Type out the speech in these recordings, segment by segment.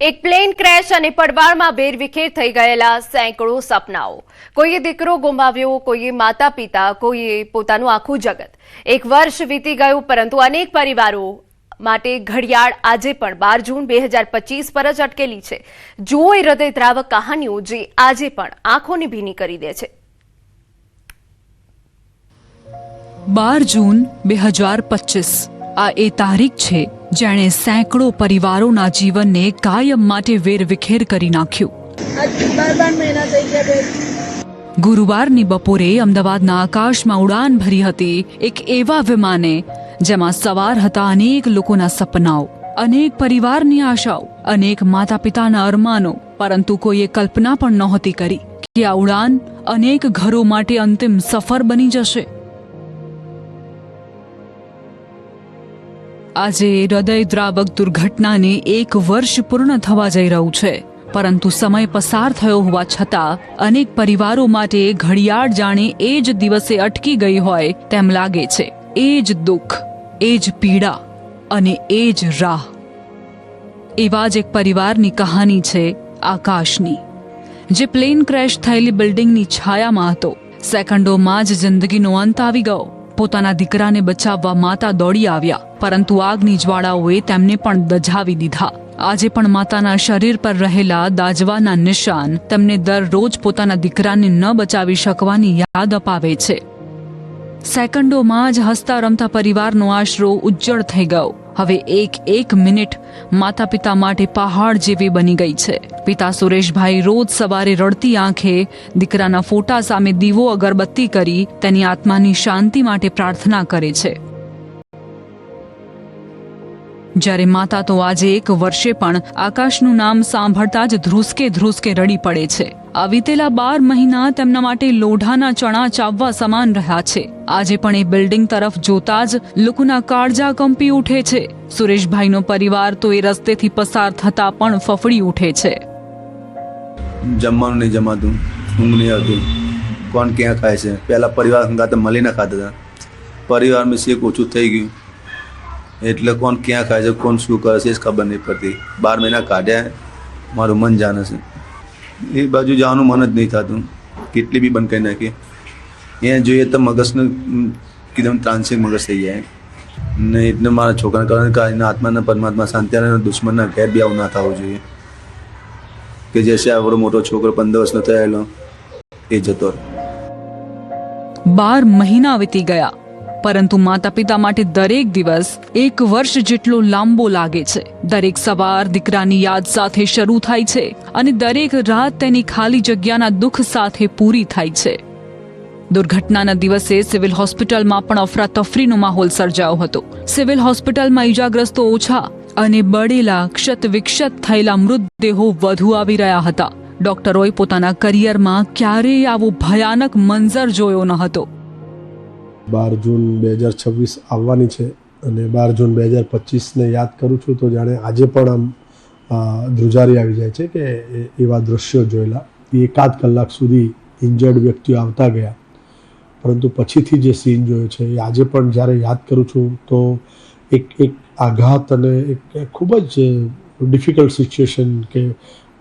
એક plane crash અને પડવાળમાં વેરવિખેર થઈ ગયેલા સેંકડો સપનાઓ. કોઈએ દીકરો ગુમાવ્યો, કોઈએ માતા પિતા, કોઈએ પોતાનું આખું જગત. એક વર્ષ વીતી ગયું, પરંતુ અનેક પરિવારો માટે ઘડિયાળ આજે પણ 12 જૂન 2025 પર જ અટકેલી છે. જુઓ એ હૃદયદ્રાવક કહાનીઓ જે આજે પણ આંખોને ભીની કરી દે છે. 12 જૂન 2025 આ એ તારીખ છે જેણે સેંકડો પરિવારોના જીવનને કાયમ માટે વેરવિખેર કરી નાખ્યું. ગુરુવારની બપોરે અમદાવાદના આકાશમાં ઉડાન ભરી હતી એક એવા વિમાને જેમાં સવાર હતા અનેક લોકોના સપનાઓ, અનેક પરિવારની આશાઓ, અનેક માતા પિતાના અરમાનો. પરંતુ કોઈએ કલ્પના પણ નહોતી કરી કે આ ઉડાન અનેક ઘરો માટે અંતિમ સફર બની જશે. આજે હૃદયદ્રાવક દુર્ઘટનાને 1 વર્ષ પૂર્ણ થવા જઈ રહ્યું છે, પરંતુ સમય પસાર થયો હોવા છતાં અનેક પરિવારો માટે ઘડિયાળ જાણે એ જ દિવસે અટકી ગઈ હોય તેમ લાગે છે. એ જ દુઃખ, એ જ પીડા અને એ જ રાહ. એવા જ એક પરિવારની કહાની છે આકાશની, જે પ્લેન ક્રેશ થયેલી બિલ્ડિંગની છાયામાં હતો. સેકન્ડોમાં જ જિંદગીનો અંત આવી ગયો. પોતાના દીકરાને બચાવવા માતા દોડી આવ્યા, પરંતુ આગની જ્વાળાઓએ તેમને પણ દઝાવી દીધા. આજે પણ માતાના શરીર પર રહેલા દાઝવાના નિશાન તેમને દરરોજ પોતાના દીકરાને ન બચાવી શકવાની યાદ અપાવે છે. સેકન્ડોમાં જ હસતા રમતા પરિવારનો આશરો ઉજ્જળ થઈ ગયો. હવે એક મિનિટ માતા પિતા માટે પહાડ જેવી બની ગઈ છે. પિતા સુરેશભાઈ રોજ સવારે રડતી આંખે દીકરાના ફોટા સામે દીવો અગરબત્તી કરી તેની આત્માની શાંતિ માટે પ્રાર્થના કરે છે. જ્યારે માતા તો આજે 1 વર્ષે પણ આકાશનું નામ સાંભળતા જ ધ્રુસકે રડી પડે છે. આ વીતેલા 12 મહિના તેમના માટે લોઢાના ચણા ચાવવા સમાન રહ્યા છે. આજે પણ એ બિલ્ડિંગ તરફ જોતા જ લોકોના કાળજા કંપી ઉઠે છે. સુરેશભાઈનો પરિવાર તો એ રસ્તેથી પસાર થતા પણ ફફડી ઉઠે છે. જમવાનું નહીં જમાતું, ઊંઘ નહીં આવતી, કોણ ક્યાં ખાય છે. પહેલાં પરિવાર સંગાતે મળીને ખાતા હતા. પરિવારમાં શેક ઓછું થઈ ગયું એટલે કોણ ક્યાં ખાય છે, કોણ શું કરે છે એ ખબર નહીં પડતી. 12 મહિના કાઢ્યા, મારું મન જાણે છે. એ બાજુ જવાનું મન જ નહીં થતું. કેટલી બી બંધ કરી નાખી. અહીંયા જોઈએ તો મગજનું કીધું ત્રાંસિક મગજ થઈ જાય ને. એટલે મારા છોકરાને કારણ કે એના આત્માના પરમાત્મા શાંતિ અને દુશ્મનના ઘેર બી આવું ના થવું જોઈએ. કે જેસે આપણો મોટો છોકરો 15 વર્ષનો થયેલો એ જતો. 12 મહિના વીતી ગયા, પરંતુ માતા પિતા માટે દરેક દિવસ 1 વર્ષ જેટલો લાંબો લાગે છે. દરેક સવાર દીકરાની યાદ સાથે શરૂ થાય છે અને દરેક રાત તેની ખાલી જગ્યાના દુઃખ સાથે પૂરી થાય છે. દુર્ઘટનાના દિવસે સિવિલ હોસ્પિટલમાં પણ અફરાતફરીનો માહોલ સર્જાયો હતો. સિવિલ હોસ્પિટલમાં ઈજાગ્રસ્તો ઓછા અને બળેલા ક્ષત વિક્ષત થયેલા મૃતદેહો વધુ આવી રહ્યા હતા. ડોક્ટરોએ પોતાના કરિયરમાં ક્યારેય આવો ભયાનક મંઝર જોયો ન હતો. 12 જૂન 2026 આવવાની છે અને 12 જૂન 2025ને યાદ કરું છું તો જાણે આજે પણ આમ ધ્રુજારી આવી જાય છે કે એવા દ્રશ્યો જોયેલા. 1 કલાક સુધી ઇન્જર્ડ વ્યક્તિઓ આવતા ગયા, પરંતુ પછીથી જે સીન જોયો છે એ આજે પણ જ્યારે યાદ કરું છું તો એક આઘાત અને એક ખૂબ જ ડિફિકલ્ટ સિચ્યુએશન કે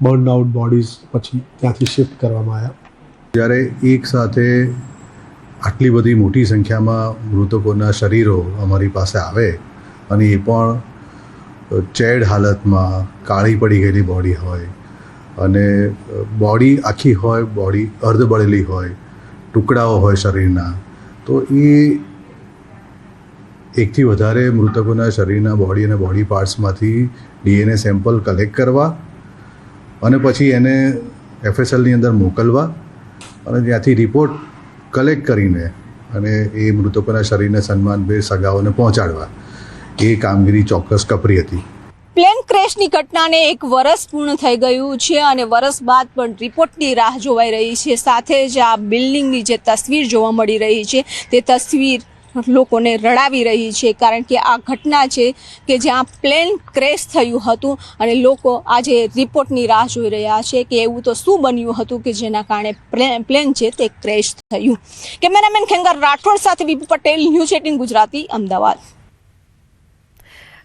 બર્ન આઉટ બોડીઝ પછી ત્યાંથી શિફ્ટ કરવામાં આવ્યા. જ્યારે એક સાથે આટલી બધી મોટી સંખ્યામાં મૃતકોના શરીરો અમારી પાસે આવે અને એ પણ ચેડ હાલતમાં, કાળી પડી ગયેલી બોડી હોય અને બોડી આખી હોય, બોડી અર્ધ બળેલી હોય, ટુકડાઓ હોય શરીરના, તો એ 1 થી વધારે મૃતકોના શરીરના બોડી અને બોડી પાર્ટ્સમાંથી DNA સેમ્પલ કલેક્ટ કરવા અને પછી એને FSLની અંદર મોકલવા અને ત્યાંથી રિપોર્ટ કલેક્ટ કરીને અને એ મૃતકોના શરીરને સન્માનભેર સગાઓને પહોંચાડવા, એ કામગીરી ચોક્કસ કપરી હતી. પ્લેન ક્રેશની ઘટનાને 1 વર્ષ પૂર્ણ થઈ ગયું છે અને વર્ષ બાદ પણ રિપોર્ટની રાહ જોવાઈ રહી છે. સાથે જ આ બિલ્ડિંગની જે તસવીર જોવા મળી રહી છે તે તસવીર લોકોને રડાવી રહી છે, કારણ કે આ ઘટના છે કે જ્યાં પ્લેન ક્રેશ થયું હતું અને લોકો આજે રિપોર્ટની રાહ જોઈ રહ્યા છે કે એવું તો શું બન્યું હતું કે જેના કારણે પ્લેન છે તે ક્રેશ થયું. કેમેરામેન ખેંગાર રાઠોડ સાથે વીપી પટેલ, ન્યૂઝ 18 ગુજરાતી, અમદાવાદ.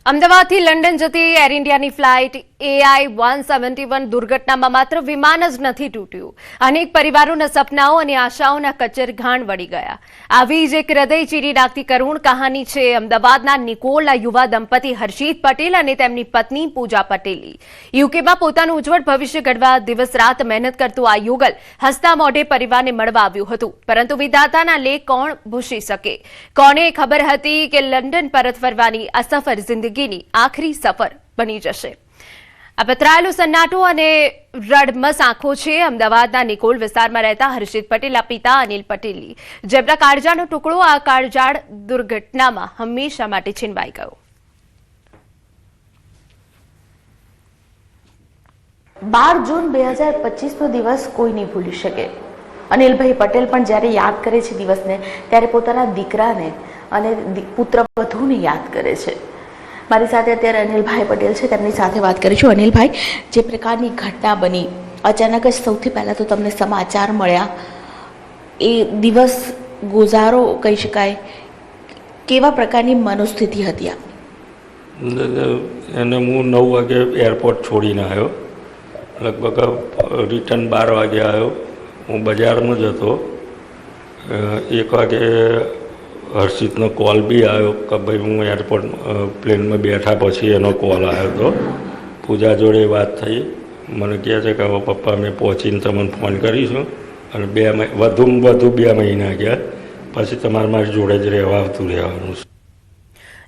અમદાવાદથી લંડન જતી એર ઇન્ડિયાની ફ્લાઇટ AI-171 દુર્ઘટનામાં માત્ર વિમાન જ નથી તૂટ્યું, અનેક પરિવારોના સપનાઓ અને આશાઓના કચરઘાણ વળી ગયા. આવી જ એક હૃદય ચીરી નાખતી કરુણ કહાની છે અમદાવાદના નિકોલના યુવા દંપતી હર્ષિત પટેલ અને તેમની પત્ની પૂજા પટેલની. યુકેમાં પોતાનું ઉજ્જવળ ભવિષ્ય ઘડવા દિવસ રાત મહેનત કરતું આ યુગલ હસતા મોઢે પરિવારને મળવા આવ્યું હતું, પરંતુ વિધાતાના લેખ કોણ ભૂસી શકે? કોને ખબર હતી કે લંડન પરત ફરવાની આ સફર જિંદગીની આખરી સફર બની જશે? આ પતરાયેલું સન્નાટો અને રડમસ આંખો છે અમદાવાદના નિકોલ વિસ્તારમાં રહેતા હર્ષિત પટેલના પિતા અનિલ પટેલની, જેમના કાળજાનો ટુકડો આ કાળજાળ દુર્ઘટનામાં હંમેશા માટે છીનવાઈ ગયો. 12 જૂન 2025નો દિવસ કોઈ નહીં ભૂલી શકે. અનિલભાઈ પટેલ પણ જ્યારે યાદ કરે છે દિવસને, ત્યારે પોતાના દીકરાને અને પુત્રવધૂને યાદ કરે છે. મારી સાથે અત્યારે અનિલભાઈ પટેલ છે, તેમની સાથે વાત કરીશું. અનિલભાઈ, જે પ્રકારની ઘટના બની, અચાનક જ સૌથી પહેલાં તો તમને સમાચાર મળ્યા, એ દિવસ ગુજારો કહી શકાય, કેવા પ્રકારની મનોસ્થિતિ હતી આપની? એને હું 9 વાગે એરપોર્ટ છોડીને આવ્યો, લગભગ રિટર્ન 12 વાગે આવ્યો. હું બજારમાં જ હતો. 1 વાગે હર્ષિતનો કોલ બી આવ્યો કે ભાઈ હું એરપોર્ટ પ્લેનમાં બેઠા પછી એનો કોલ આવ્યો હતો. પૂજા જોડે વાત થઈ, મને કહે છે કે હવે પપ્પા મેં પહોંચીને તમને ફોન કરીશું, અને વધુમાં વધુ 2 મહિના ગયા પછી તમારે મારી જોડે જ આવતું રહેવાનું છે.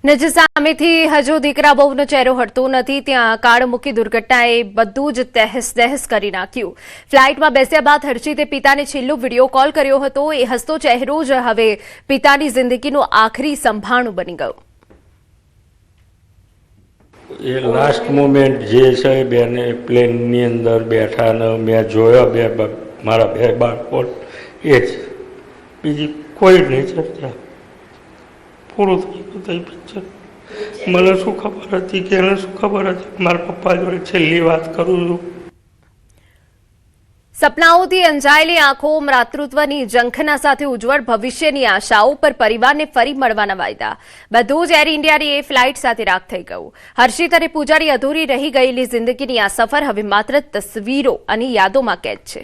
નજર સામેથી હજુ દીકરા બહુનો ચહેરો હટતો નથી, ત્યાં કાળમુખી દુર્ઘટનાએ બધું જ તહેસ નહેસ કરી નાખ્યું. ફ્લાઇટમાં બેસ્યા બાદ હર્ષિતે પિતાને છેલ્લો વિડીયો કોલ કર્યો હતો. એ હસતો ચહેરો જ હવે પિતાની જિંદગીનું આખરી સંભાણું બની ગયું. એ લાસ્ટ મોમેન્ટ જે છે, બેને પ્લેનની અંદર બેઠા ને મેં જોયો મારા 2 બાળકો, એ જ, બીજી કોઈ નહીં ચર્ચા. પૂરું થઈ ગયું પિક્ચર. મને શું ખબર હતી કે એને શું ખબર હતી મારા પપ્પા જોડે છેલ્લી વાત કરું છું. સપનાઓથી અંજાયેલી આંખો, માતૃત્વની ઝંખના સાથે ઉજ્જવળ ભવિષ્યની આશાઓ પર પરિવારને ફરી મળવાના વાયદા, બધું જ એર ઇન્ડિયાની એ ફ્લાઇટ સાથે રાખ થઈ ગયું. હર્ષિત અને પૂજાની અધૂરી રહી ગયેલી જિંદગીની આ સફર હવે માત્ર તસવીરો અને યાદોમાં કેદ છે.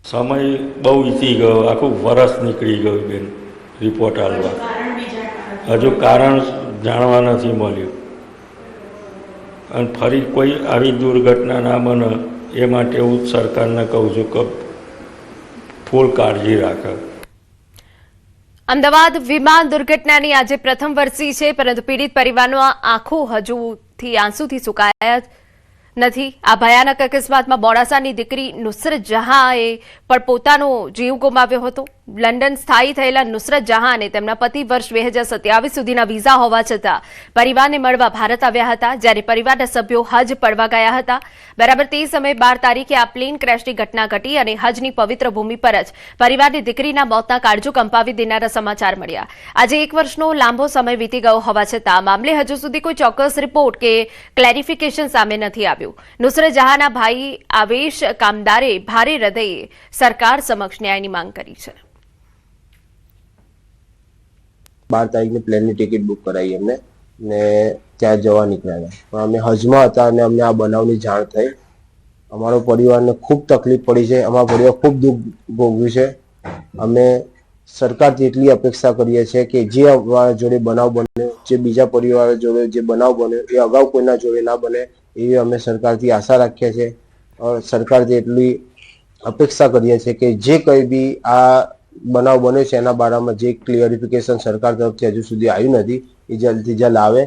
સમય બહુ વીતી ગયો, આખું વરસ નીકળી ગયું બેન રિપોર્ટ આવવા. હજુ કારણ જાણવા નથી મળ્યું, અને ફરી કોઈ આવી દુર્ઘટના ના બને એ માટે હું સરકારને કહું છું કે ફૂલ કાળજી રાખે. અમદાવાદ વિમાન દુર્ઘટનાની આજે પ્રથમ વર્ષી છે, પરંતુ પીડિત પરિવારનો આંખો હજુથી આંસુથી સુકાયા નથી. આ ભયાનક અકસ્માતમાં મોડાસાની દીકરી નુસરત જહાંએ પણ પોતાનો જીવ ગુમાવ્યો હતો. લંડન સ્થાયી થયેલા નુસરત જહાં અને તેમના પતિ વર્ષ 2027 સુધીના વિઝા હોવા છતાં પરિવારને મળવા ભારત આવ્યા હતા, જ્યારે પરિવારના સભ્યો હજ પડવા ગયા હતા. બરાબર તે સમયે 12 તારીખે આ પ્લેન ક્રેશની ઘટના ઘટી અને હજની પવિત્ર ભૂમિ પર જ પરિવારની દીકરીના મોતના કાળજું કંપાવી દેનારા સમાચાર મળ્યા. આજે 1 વર્ષનો લાંબો સમય વીતી ગયો હોવા છતાં આ મામલે હજુ સુધી કોઈ ચોક્કસ રિપોર્ટ કે ક્લેરિફિકેશન સામે નથી આવ્યું. નુસરત જહાંના ભાઈ આવેશ કામદારે ભારે હૃદયે સરકાર સમક્ષ ન્યાયની માંગ કરી છે. 12 તારીખની પ્લેનની ટિકિટ બુક કરાવી એમને ને ત્યાં જવા નીકળ્યા હતા, પણ અમે હજમાં હતા અને અમને આ બનાવની જાણ થઈ. અમારો પરિવારને ખૂબ તકલીફ પડી છે, અમારો પરિવાર ખૂબ દુઃખ ભોગવ્યું છે. અમે સરકારથી એટલી અપેક્ષા કરીએ છીએ કે જે અમારા જોડે બનાવ બન્યો, જે બીજા પરિવાર જોડે જે બનાવ બન્યો એ અગાઉ કોઈના જોડે ના બને એવી અમે સરકારથી આશા રાખીએ છીએ. સરકારથી એટલી અપેક્ષા કરીએ છીએ કે જે કંઈ બી આ બનાવ બન્યો છે એના બારામાં જે ક્લિયરિફિકેશન સરકાર તરફથી હજુ સુધી આવ્યું નથી એ જલ્દથી જલ્દ આવે.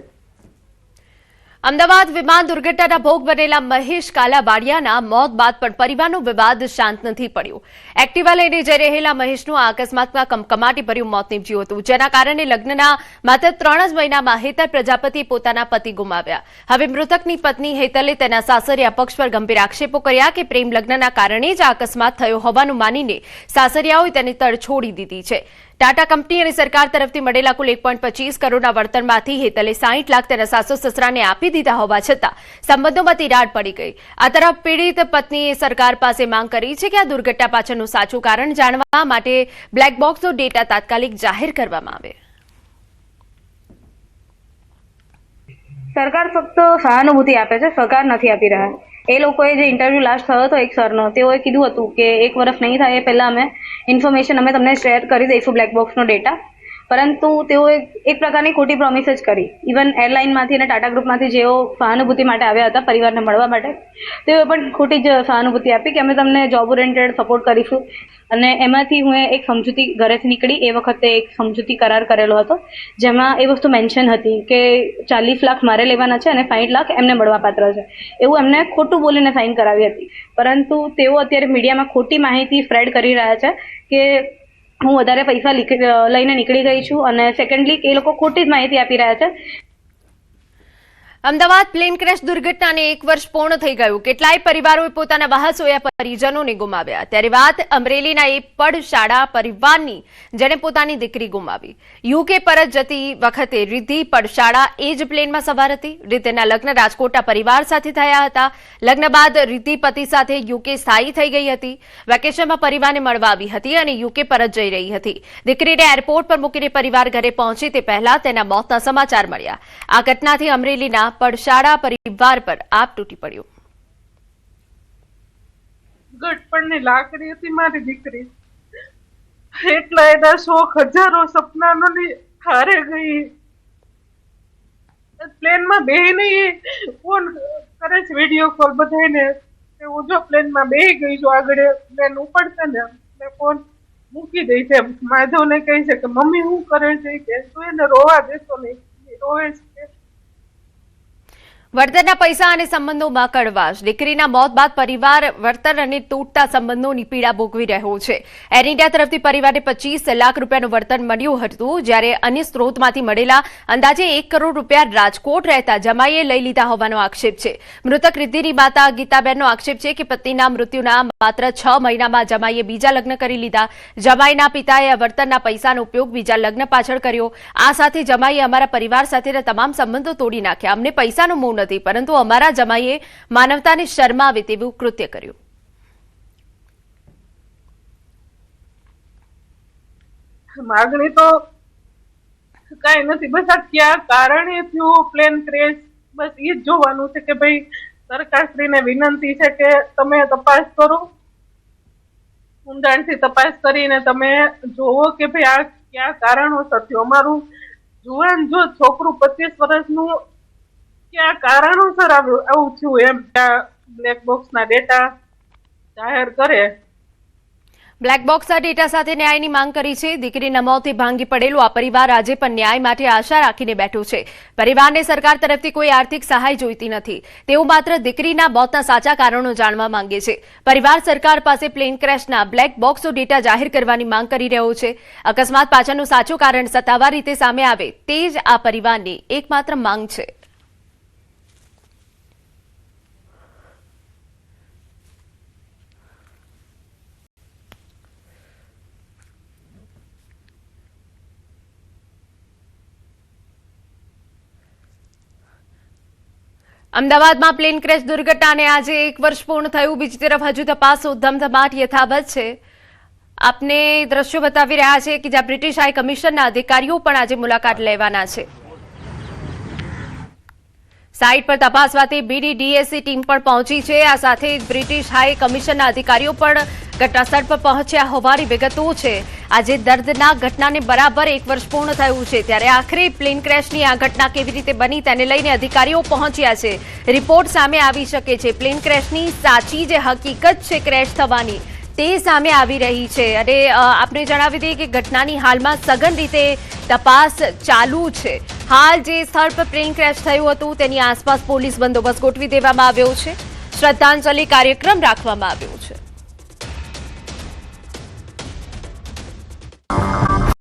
અમદાવાદ વિમાન દુર્ઘટનાના ભોગ બનેલા મહેશ કાલાવાડિયાના મોત બાદ પણ પરિવારનો વિવાદ શાંત નથી પડ્યો. એક્ટિવા લઈને જઈ રહેલા મહેશનું આ અકસ્માતમાં કમકમાટીભર્યું મોત નીપજ્યું હતું, જેના કારણે લગ્નના માત્ર 3 જ મહિનામાં હેતલ પ્રજાપતિ પોતાના પતિ ગુમાવ્યા. હવે મૃતકની પત્ની હેતલે તેના સાસરિયા પક્ષ પર ગંભીર આક્ષેપો કર્યા કે પ્રેમ લગ્નના કારણે જ આ અકસ્માત થયો હોવાનું માનીને સાસરિયાઓએ તેને તડછોડી દીધી છે. ટાટા કંપની અને સરકાર તરફથી મળેલા કુલ 1.25 કરોડના વળતરમાંથી હેતલે 60 લાખ તેના સાસુ સસરાને આપી દીધા હોવા છતાં સંબંધોમાં તિરાડ પડી ગઈ. આ તરફ પીડિત પત્નીએ સરકાર પાસે માંગ કરી છે કે આ દુર્ઘટના પાછળનું સાચું કારણ જાણવા માટે બ્લેક બોક્સનો ડેટા તાત્કાલિક જાહેર કરવામાં આવે. સરકાર ફક્ત સહાનુભૂતિ આપે છે, સહકાર નથી આપી રહ્યા. એ લોકોએ જે ઇન્ટરવ્યૂ લાસ્ટ થયો હતો એક સરનો, તેઓએ કીધું હતું કે 1 વર્ષ નહીં થાય એ પહેલાં અમે તમને શેર કરી દઈશું બ્લેક બોક્સનો ડેટા, પરંતુ તેઓએ એક પ્રકારની ખોટી પ્રોમિસ જ કરી. ઇવન એરલાઇનમાંથી અને ટાટા ગ્રુપમાંથી જેઓ સહાનુભૂતિ માટે આવ્યા હતા પરિવારને મળવા માટે, તેઓએ પણ ખોટી જ સહાનુભૂતિ આપી કે અમે તમને જોબ ઓરિએન્ટેડ સપોર્ટ કરીશું. અને એમાંથી હું એક સમજૂતી ઘરેથી નીકળી એ વખતે એક સમજૂતી કરાર કરેલો હતો, જેમાં એ વસ્તુ મેન્શન હતી કે 40 લાખ મારે લેવાના છે અને 60 લાખ એમને મળવાપાત્ર છે, એવું એમને ખોટું બોલીને સાઇન કરાવી હતી. પરંતુ તેઓ અત્યારે મીડિયામાં ખોટી માહિતી સ્પ્રેડ કરી રહ્યા છે કે હું વધારે પૈસા લઈને નીકળી ગઈ છું, અને સેકન્ડલી એ લોકો ખોટી જ માહિતી આપી રહ્યા છે. અમદાવાદ પ્લેન ક્રેશ દુર્ઘટનાને 1 વર્ષ પૂર્ણ થઈ ગયું. કેટલાય પરિવારોએ પોતાના વહાસોયા પરિજનોને ગુમાવ્યા. ત્યારે વાત અમરેલીના એ પડશાળા પરિવારની, જેણે પોતાની દીકરી ગુમાવી. યુકે પરત જતી વખતે રિદ્ધિ પડશાળા એ જ પ્લેનમાં સવાર હતી. રિદ્ધિના લગ્ન રાજકોટના પરિવાર સાથે થયા હતા. લગ્ન બાદ રિદ્ધિ પતિ સાથે યુકે સ્થાયી થઈ ગઈ હતી. વેકેશનમાં પરિવારને મળવા આવી હતી અને યુકે પરત જઈ રહી હતી. દીકરીને એરપોર્ટ પર મૂકીને પરિવાર ઘરે પહોંચે તે પહેલા તેના મોતના સમાચાર મળ્યા. આ ઘટનાથી અમરેલીના પડશાળા પરિવાર પર આપ તૂટી પડ્યું. ગટપણની લાકડી હતી મારી દીકરી, એટલા એના શોખ હજારો સપનાનો હારે ગઈ. પ્લેનમાં બેહીને ફોન કરે છે, વિડીયો કોલ બધાને કે હું જો પ્લેનમાં બેહી ગઈ છું, આગળ પ્લેન ઉપડશે ને મેં ફોન મૂકી દઈ છે. માધવને કહે છે કે મમ્મી શું કરે છે, કે તું એને રોવા દેતો નહીં, રોવે છે. વળતરના પૈસા અને સંબંધોમાં કડવાશ. દીકરીના મોત બાદ પરિવાર વળતર અને તૂટતા સંબંધોની પીડા ભોગવી રહ્યો છે. એર ઇન્ડિયા તરફથી પરિવારને 25 લાખ રૂપિયાનું વળતર મળ્યું હતું, જ્યારે અન્ય સ્ત્રોતમાંથી મળેલા અંદાજે 1 કરોડ રૂપિયા રાજકોટ રહેતા જમાઈએ લઈ લીધા હોવાનો આક્ષેપ છે. મૃતક રિદ્ધિની માતા ગીતાબેનનો આક્ષેપ છે કે પતિના મૃત્યુના માત્ર 6 મહિનામાં જમાઈએ બીજા લગ્ન કરી લીધા. જમાઈના પિતાએ વળતરના પૈસાનો ઉપયોગ બીજા લગ્ન પાછળ કર્યો. આ સાથે જમાઈએ અમારા પરિવાર સાથેના તમામ સંબંધો તોડી નાખ્યા. અમને પૈસાનો મોહ નથી, પરંતુ અમારા જમાઈએ માનવતાને શરમાવે તેવું કૃત્ય કર્યું. માગણી તો કઈ નથી, બસ આ ક્યાં કારણે થયું પ્લેન ક્રેશ, બસ એ જ જોવાનું છે કે ભાઈ સરકારશ્રીને વિનંતી છે કે તમે તપાસ કરો, ઊંડાણથી તપાસ કરીને તમે જોવો કે ભાઈ આ ક્યાં કારણોસર થયું. અમારું જુવાન જો છોકરું 25 વર્ષનું ક્યાં કારણોસર આવું થયું એમ બ્લેક બોક્સના ડેટા જાહેર કરે. બ્લેક બોક્સના ડેટા સાથે ન્યાયની માંગ કરી છે. દીકરીના મોતથી ભાંગી પડેલું આ પરિવાર આજે પણ ન્યાય માટે આશા રાખીને બેઠું છે. પરિવારને સરકાર તરફથી કોઈ આર્થિક સહાય જોઈતી નથી. તેઓ માત્ર દીકરીના મોતના સાચા કારણો જાણવા માંગે છે. પરિવાર સરકાર પાસે પ્લેન ક્રેશના બ્લેક બોક્સનો ડેટા જાહેર કરવાની માંગ કરી રહ્યો છે. અકસ્માત પાછળનું સાચું કારણ સત્તાવાર રીતે સામે આવે તે જ આ પરિવારની એકમાત્ર માંગ છે. અમદાવાદમાં પ્લેન ક્રેશ દુર્ઘટનાને આજે 1 વર્ષ પૂર્ણ થયું. બીજી તરફ હજુ તપાસો ધમધમાટ યથાવત છે. આપને દ્રશ્યો બતાવી રહ્યા છે કે જ્યાં બ્રિટિશ હાઈ કમિશનના અધિકારીઓ પણ આજે મુલાકાત લેવાના છે. સાઇટ પર તપાસવાથી BDDSC ટીમ પણ પહોંચી છે. આ સાથે બ્રિટિશ હાઈ કમિશનના અધિકારીઓ પણ ઘટનાસ્થળ પર પહોંચ્યા હોવાની વિગતો છે. આજે દર્દનાક ઘટનાને બરાબર 1 વર્ષ પૂર્ણ થયું છે, ત્યારે આખરે પ્લેન ક્રેશની આ ઘટના કેવી રીતે બની તેને લઈને અધિકારીઓ પહોંચ્યા છે. રિપોર્ટ સામે આવી શકે છે. પ્લેન ક્રેશની સાચી જે હકીકત છે ક્રેશ થવાની તે સામે આવી રહી છે. અને આપણે જણાવી દઈએ કે ઘટનાની હાલમાં સઘન રીતે તપાસ ચાલુ છે. હાલ જે સ્થળ પર પ્લેન ક્રેશ થયું હતું તેની આસપાસ પોલીસ બંદોબસ્ત ગોઠવી દેવામાં આવ્યો છે. શ્રદ્ધાંજલિ કાર્યક્રમ રાખવામાં આવ્યો છે.